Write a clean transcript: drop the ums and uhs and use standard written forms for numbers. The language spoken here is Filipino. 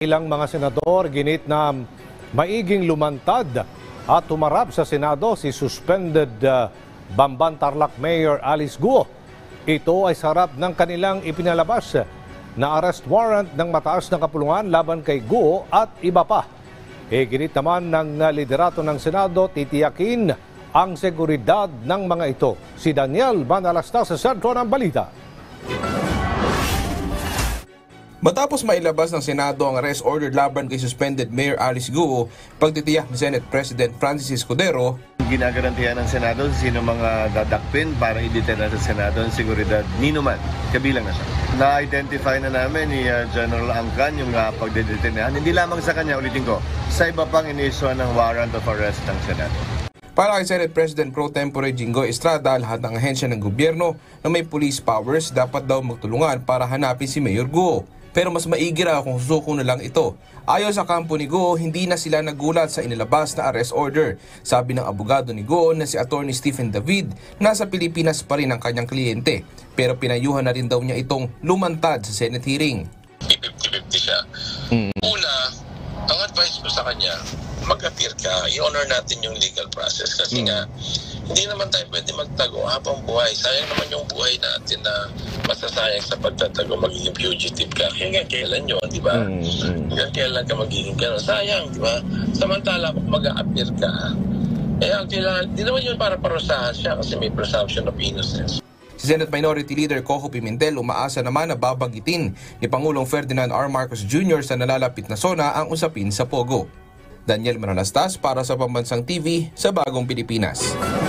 Ilang mga senador ginit na maiging lumantad at tumarap sa Senado si suspended Bamban Tarlac Mayor Alice Guo. Ito ay sarap ng kanilang ipinalabas na arrest warrant ng mataas na kapulungan laban kay Guo at iba pa. Ginit naman ng liderato ng Senado titiyakin ang seguridad ng mga ito. Si Daniel Manalastas sa sentro ng balita. Matapos mailabas ng Senado ang arrest order laban kay suspended Mayor Alice Guo, pagtitiyak ni Senate President Francis Escudero, ginagarantiyan ng Senado sino mga dadakpin para i-detain sa Senado ang seguridad ninuman, kabilang na siya. Na-identify na namin ni General Angkan yung pagdedetainan, hindi lamang sa kanya, ulitin ko, sa iba pang inisyo ng warrant of arrest ng Senado. Para kay Senate President Pro Tempore Jinggoy Estrada, lahat ng ahensya ng gobyerno na may police powers dapat daw magtulungan para hanapin si Mayor Guo. Pero mas maigi raw kung susuko na lang ito. Ayon sa kampo ni Guo, hindi na sila nagulat sa inilabas na arrest order. Sabi ng abogado ni Guo na si Attorney Stephen David, nasa Pilipinas pa rin ang kanyang kliyente. Pero pinayuhan na rin daw niya itong lumantad sa Senate hearing. 50-50 siya. Una, ang advice ko sa kanya, mag-appear ka, i-honor natin yung legal process. Kasi nga, hindi naman tayo pwede magtago habang buhay. Sayang naman yung buhay natin na masasayang sa pagtatago, magiging fugitive ka. Hanggang kailan yun, di ba? Hanggang kailan ka magiging gano'n. Sayang, di ba? Samantala, kung mag-a-appear ka, ang kailangan, di naman yun para parusahan siya kasi may presumption of innocence. Si Senate Minority Leader Cojo Pimentel umaasa naman na babanggitin ni Pangulong Ferdinand R. Marcos Jr. sa nalalapit na SONA ang usapin sa Pogo. Daniel Manalastas para sa Pambansang TV sa Bagong Pilipinas.